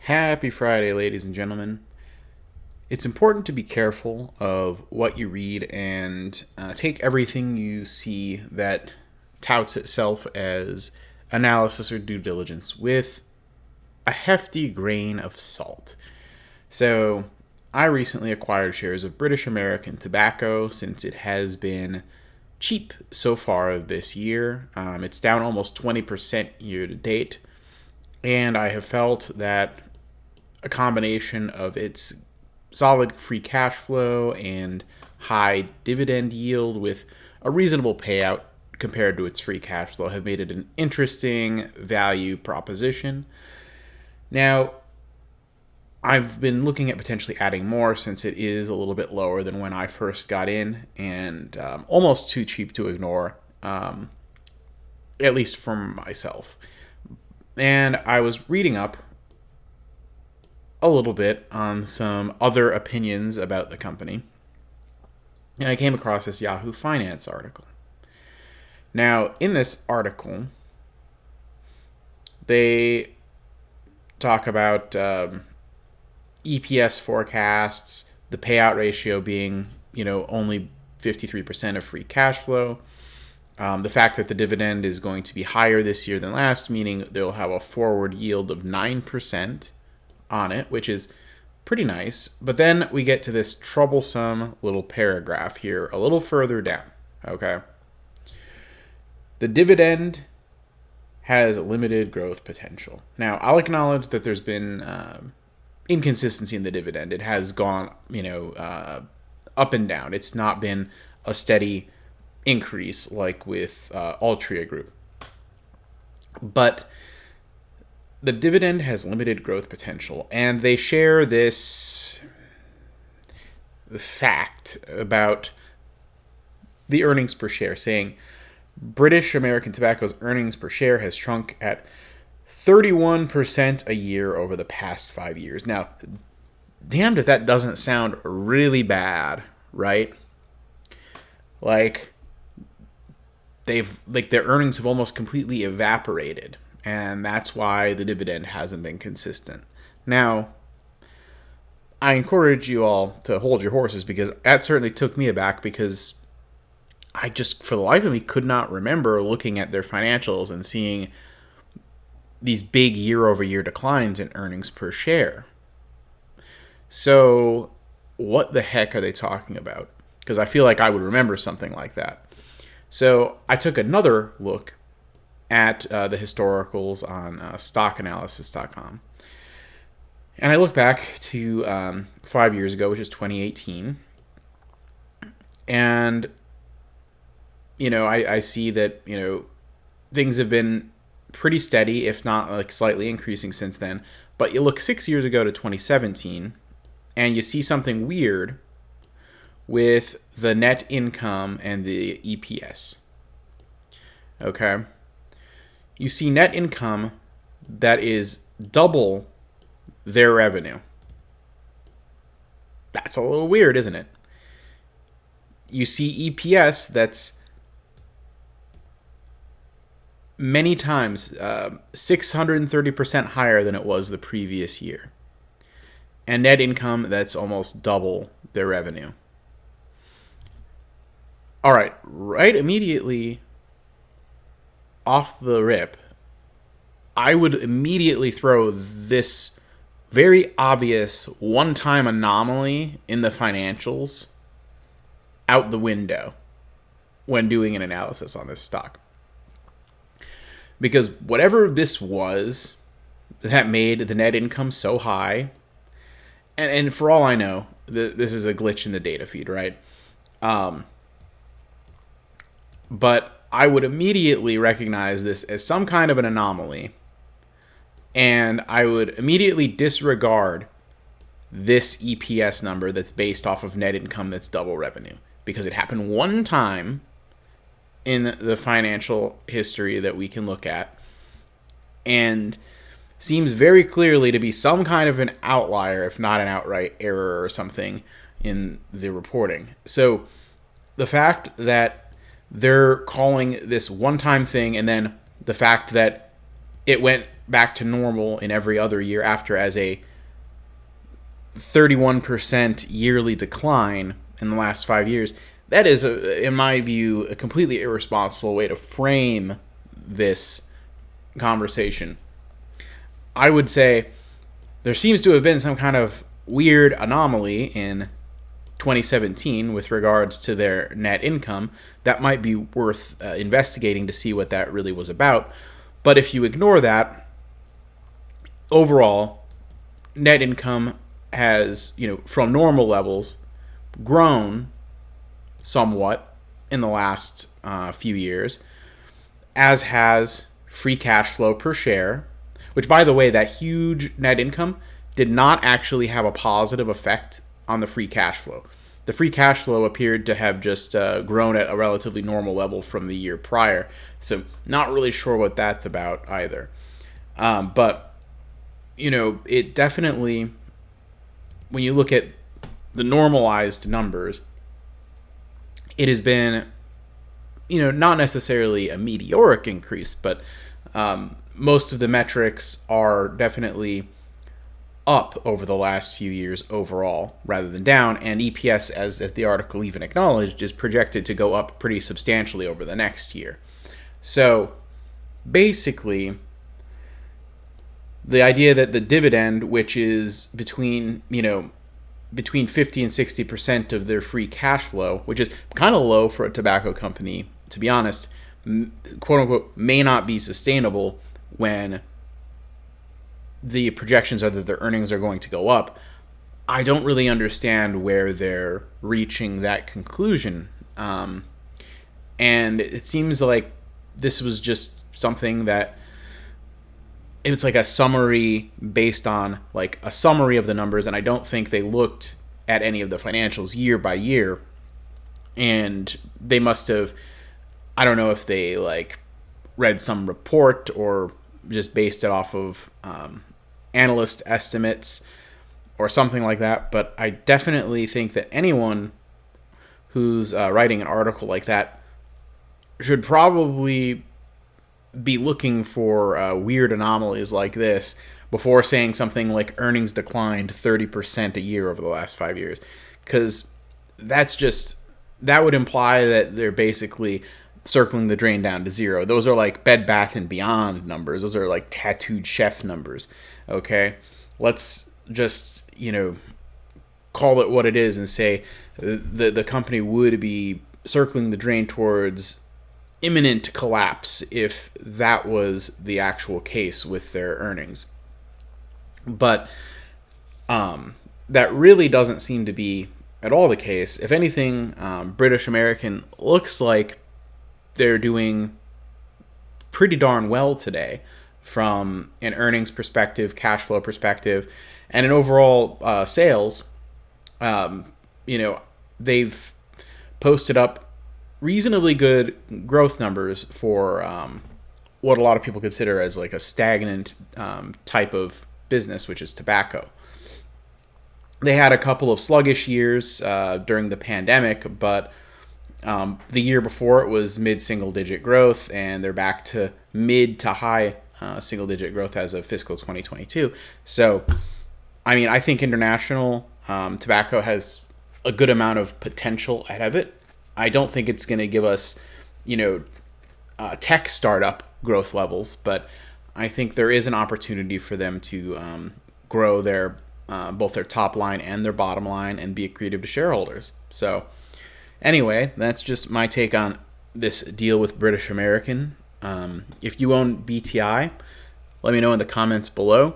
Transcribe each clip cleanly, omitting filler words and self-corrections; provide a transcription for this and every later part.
Happy Friday, ladies and gentlemen. It's important to be careful of what you read and take everything you see that touts itself as analysis or due diligence with a hefty grain of salt. So, I recently acquired shares of British American Tobacco since it has been cheap so far this year. It's down almost 20% year to date, and I have felt that a combination of its solid free cash flow and high dividend yield with a reasonable payout compared to its free cash flow have made it an interesting value proposition. Now, I've been looking at potentially adding more since it is a little bit lower than when I first got in and almost too cheap to ignore, at least from myself. And I was reading up a little bit on some other opinions about the company, and I came across this Yahoo Finance article. Now, in this article, they talk about EPS forecasts, the payout ratio being, only 53% of free cash flow, the fact that the dividend is going to be higher this year than last, meaning they'll have a forward yield of 9% on it, which is pretty nice. But then we get to this troublesome little paragraph here a little further down. Okay. The dividend has limited growth potential. Now, I'll acknowledge that there's been inconsistency in the dividend. It has gone, up and down. It's not been a steady increase like with Altria Group. But the dividend has limited growth potential, and they share this fact about the earnings per share, saying British American Tobacco's earnings per share has shrunk at 31% a year over the past 5 years. Now, damned if that doesn't sound really bad, right? Like, their earnings have almost completely evaporated. And that's why the dividend hasn't been consistent. Now, I encourage you all to hold your horses because that certainly took me aback because I just, for the life of me, could not remember looking at their financials and seeing these big year-over-year declines in earnings per share. So, what the heck are they talking about? Because I feel like I would remember something like that. So, I took another look at the historicals on stockanalysis.com. And I look back to 5 years ago, which is 2018. And, I see that, things have been pretty steady, if not like slightly increasing since then. But you look 6 years ago to 2017, and you see something weird with the net income and the EPS. Okay. You see net income that is double their revenue. That's a little weird, isn't it? You see EPS that's many times 630% higher than it was the previous year. And net income that's almost double their revenue. All right immediately off the rip, I would immediately throw this very obvious one-time anomaly in the financials out the window when doing an analysis on this stock. Because whatever this was that made the net income so high, and for all I know, this is a glitch in the data feed, right? But I would immediately recognize this as some kind of an anomaly, and I would immediately disregard this EPS number that's based off of net income that's double revenue, because it happened one time in the financial history that we can look at, and seems very clearly to be some kind of an outlier, if not an outright error or something in the reporting. So the fact that they're calling this one-time thing, and then the fact that it went back to normal in every other year after as a 31% yearly decline in the last 5 years. That is, in my view, a completely irresponsible way to frame this conversation. I would say there seems to have been some kind of weird anomaly in 2017 with regards to their net income that might be worth investigating to see what that really was about. But if you ignore that, overall, net income has, from normal levels, grown somewhat in the last few years, as has free cash flow per share, which, by the way, that huge net income did not actually have a positive effect on the free cash flow. The free cash flow appeared to have just grown at a relatively normal level from the year prior. So not really sure what that's about either. But, it definitely, when you look at the normalized numbers, it has been, not necessarily a meteoric increase, but most of the metrics are definitely up over the last few years overall rather than down, and EPS, as the article even acknowledged, is projected to go up pretty substantially over the next year. So basically, the idea that the dividend, which is between 50 and 60% of their free cash flow, which is kind of low for a tobacco company, to be honest, quote unquote, may not be sustainable when the projections are that their earnings are going to go up. I don't really understand where they're reaching that conclusion. And it seems like this was just something that it's like a summary based on like a summary of the numbers, and I don't think they looked at any of the financials year by year. And they must have, I don't know if they like read some report or just based it off of analyst estimates or something like that. But I definitely think that anyone who's writing an article like that should probably be looking for weird anomalies like this before saying something like earnings declined 30% a year over the last 5 years. Because that would imply that they're basically circling the drain down to zero. Those are like Bed Bath and Beyond numbers. Those are like Tattooed Chef numbers. Okay, let's just call it what it is and say the company would be circling the drain towards imminent collapse if that was the actual case with their earnings. But that really doesn't seem to be at all the case. If anything, British American looks like they're doing pretty darn well today from an earnings perspective, cash flow perspective, and an overall sales. They've posted up reasonably good growth numbers for what a lot of people consider as like a stagnant type of business, which is tobacco. They had a couple of sluggish years during the pandemic, but the year before it was mid-single-digit growth, and they're back to mid to high single-digit growth as of fiscal 2022. So, I think international tobacco has a good amount of potential ahead of it. I don't think it's going to give us, tech startup growth levels, but I think there is an opportunity for them to grow their both their top line and their bottom line and be accretive to shareholders. So anyway, that's just my take on this deal with British American. If you own BTI, let me know in the comments below.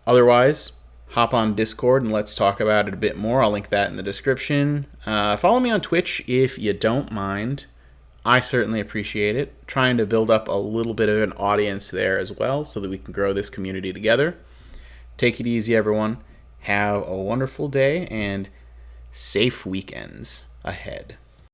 Otherwise, hop on Discord and let's talk about it a bit more. I'll link that in the description. Follow me on Twitch if you don't mind. I certainly appreciate it. Trying to build up a little bit of an audience there as well so that we can grow this community together. Take it easy, everyone. Have a wonderful day and safe weekends ahead.